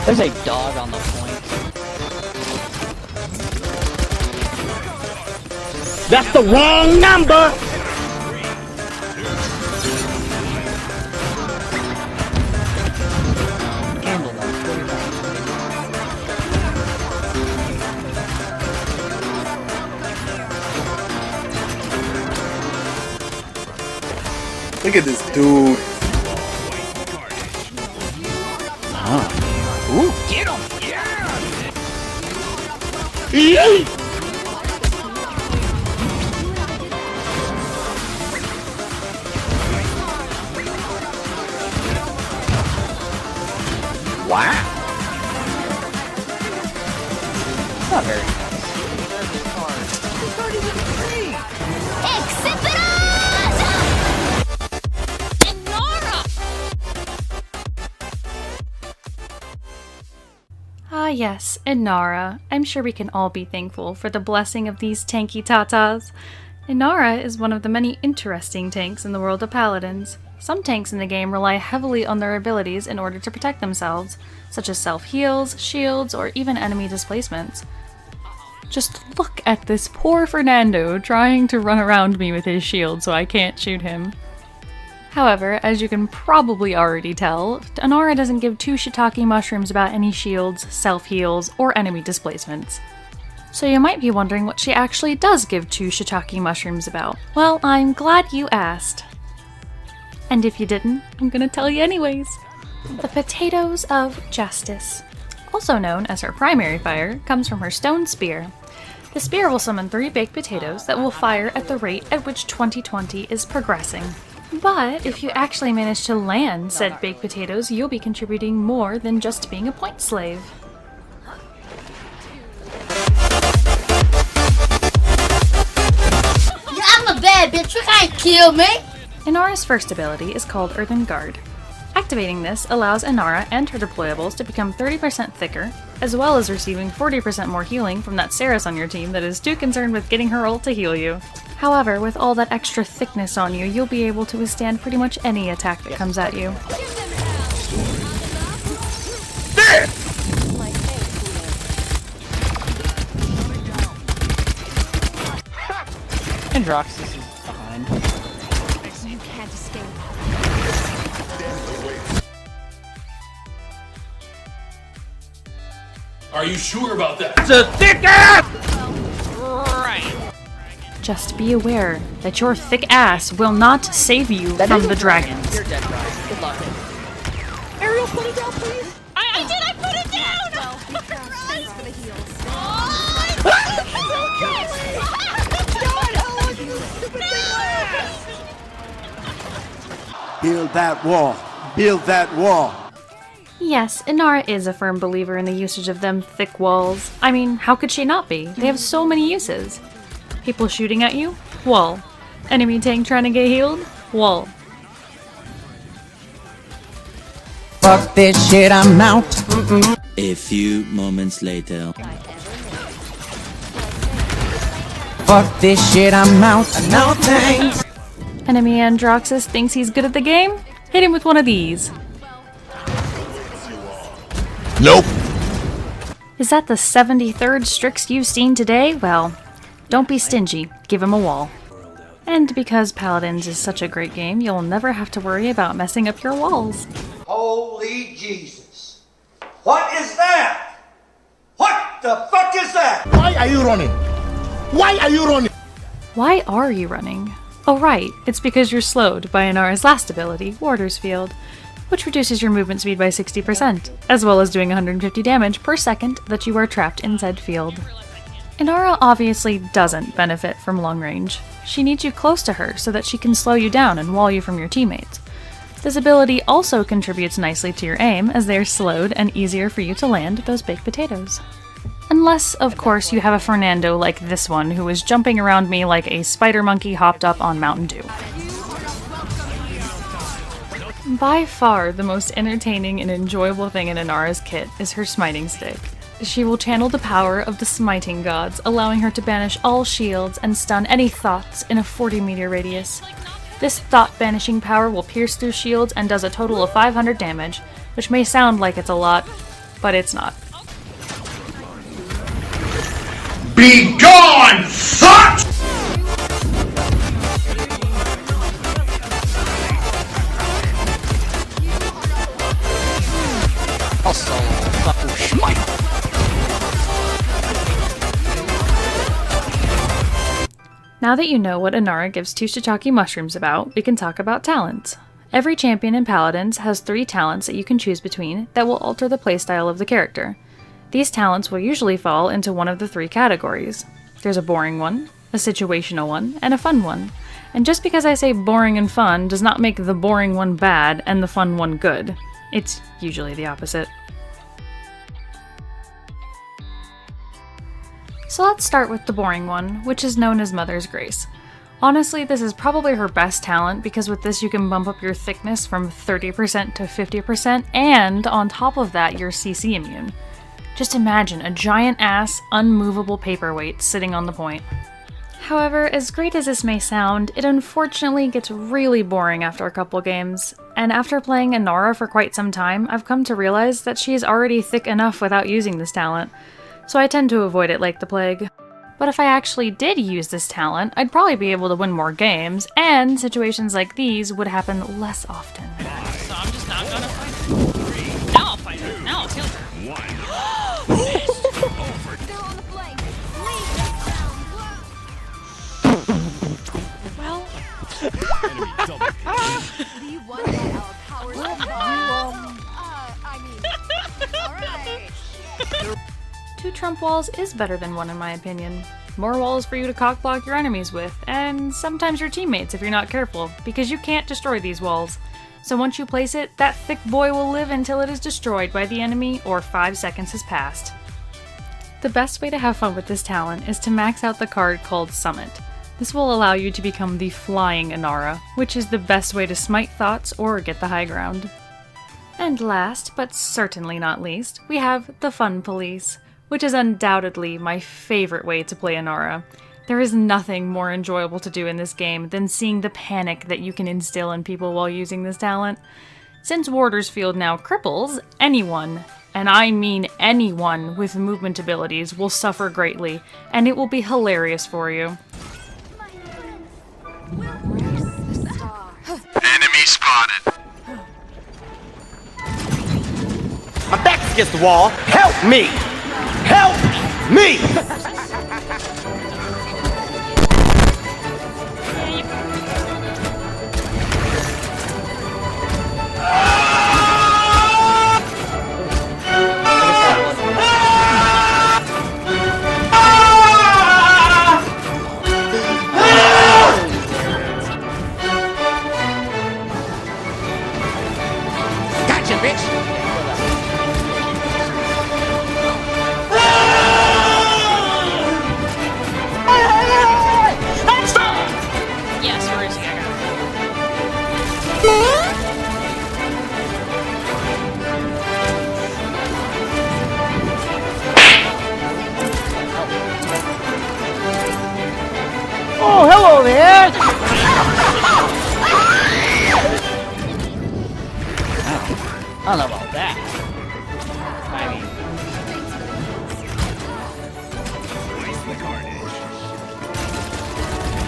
There's a dog on the point. That's the wrong number! Handle that. Look at this dude. Ooh, get him! Yay! Wow. Not very nice. Inara! Ah yes, Inara. I'm sure we can all be thankful for the blessing of these tanky tatas. Inara is one of the many interesting tanks in the world of paladins. Some tanks in the game rely heavily on their abilities in order to protect themselves, such as self-heals, shields, or even enemy displacements. Just look at this poor Fernando trying to run around me with his shield so I can't shoot him. However, as you can probably already tell, Inara doesn't give two shiitake mushrooms about any shields, self-heals, or enemy displacements. So you might be wondering what she actually does give two shiitake mushrooms about. Well, I'm glad you asked. And if you didn't, I'm gonna tell you anyways. The Potatoes of Justice, also known as her primary fire, comes from her stone spear. The spear will summon 3 baked potatoes that will fire at the rate at which 2020 is progressing. But if you actually manage to land said baked potatoes, you'll be contributing more than just being a point slave. Yeah, I'm a bad bitch, you can't kill me! Inara's first ability is called Earthen Guard. Activating this allows Inara and her deployables to become 30% thicker, as well as receiving 40% more healing from that Ceres on your team that is too concerned with getting her ult to heal you. However, with all that extra thickness on you, you'll be able to withstand pretty much any attack that comes at you. And Droxus is behind. You can't escape. Are you sure about that? It's a thick ass! Just be aware that your thick ass will not save you from the dragons. You're dead, Brian. Good luck. Ariel, put it down, please! I did! I put it down! Well, thanks for the heals. Build that wall. Build that wall. Yes, Inara is a firm believer in the usage of them thick walls. I mean, how could she not be? They have so many uses. People shooting at you? Wall. Enemy tank trying to get healed? Wall. Fuck this shit, I'm out. A few moments later. Fuck this shit, I'm out. No thanks. Enemy Androxus thinks he's good at the game? Hit him with one of these. Nope. Is that the 73rd Strix you've seen today? Well, don't be stingy. Give him a wall. And because Paladins is such a great game, you'll never have to worry about messing up your walls. Holy Jesus. What is that? What the fuck is that? Why are you running? Why are you running? Why are you running? Oh right, it's because you're slowed by Inara's last ability, Warder's Field, which reduces your movement speed by 60%, as well as doing 150 damage per second that you are trapped in said field. Inara obviously doesn't benefit from long range. She needs you close to her so that she can slow you down and wall you from your teammates. This ability also contributes nicely to your aim, as they are slowed and easier for you to land those baked potatoes. Unless, of course, you have a Fernando like this one who is jumping around me like a spider monkey hopped up on Mountain Dew. By far, the most entertaining and enjoyable thing in Inara's kit is her smiting stick. She will channel the power of the smiting gods, allowing her to banish all shields and stun any thoughts in a 40-meter radius. This thought-banishing power will pierce through shields and does a total of 500 damage, which may sound like it's a lot, but it's not. Be gone, fuck! Also, fucking schmite. Now that you know what Inara gives two shiitake mushrooms about, we can talk about talents. Every champion in Paladins has 3 talents that you can choose between that will alter the playstyle of the character. These talents will usually fall into one of the 3 categories. There's a boring one, a situational one, and a fun one. And just because I say boring and fun does not make the boring one bad and the fun one good. It's usually the opposite. So let's start with the boring one, which is known as Mother's Grace. Honestly, this is probably her best talent because with this you can bump up your thickness from 30% to 50%, and on top of that you're CC immune. Just imagine a giant ass, unmovable paperweight sitting on the point. However, as great as this may sound, it unfortunately gets really boring after a couple games, and after playing Inara for quite some time, I've come to realize that she is already thick enough without using this talent, so I tend to avoid it like the plague. But if I actually did use this talent, I'd probably be able to win more games, and situations like these would happen less often. So I'm just not gonna fight her. Now I'll fight her. Now I'll kill her. They're on the flank. Leave that down. Well. Do you want that our powers alright. 2 trump walls is better than 1 in my opinion. More walls for you to cockblock your enemies with, and sometimes your teammates if you're not careful, because you can't destroy these walls. So once you place it, that thick boy will live until it is destroyed by the enemy or 5 seconds has passed. The best way to have fun with this talent is to max out the card called Summit. This will allow you to become the Flying Inara, which is the best way to smite thoughts or get the high ground. And last, but certainly not least, we have the Fun Police, which is undoubtedly my favorite way to play Inara. There is nothing more enjoyable to do in this game than seeing the panic that you can instill in people while using this talent. Since Warder's Field now cripples, anyone, and I mean anyone with movement abilities will suffer greatly, and it will be hilarious for you. Enemy spotted. My back's against the wall. Help me! Help me! Gotcha, bitch! Yes, where is he? I got Oh, hello there! I don't know about that. I mean,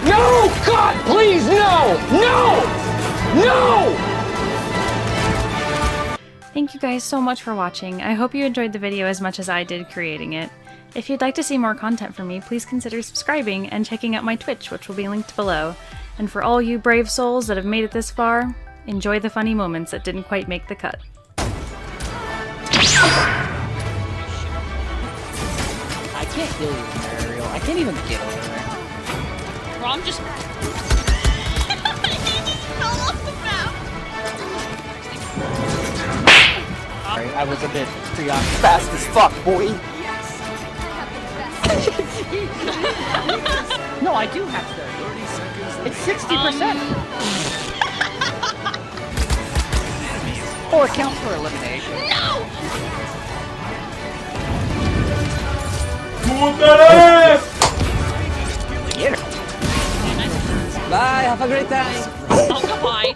No! God, please, no! No! No! Thank you guys so much for watching. I hope you enjoyed the video as much as I did creating it. If you'd like to see more content from me, please consider subscribing and checking out my Twitch, which will be linked below. And for all you brave souls that have made it this far, enjoy the funny moments that didn't quite make the cut. I can't kill you, Ariel. I can't even get over there. Well, I'm just. He just fell off the map. Sorry, I was a bit preoccupied. Fast as fuck, boy! No, I do have 30. It's 60%. Or it counts for elimination. Bye, have a great time! Oh, goodbye.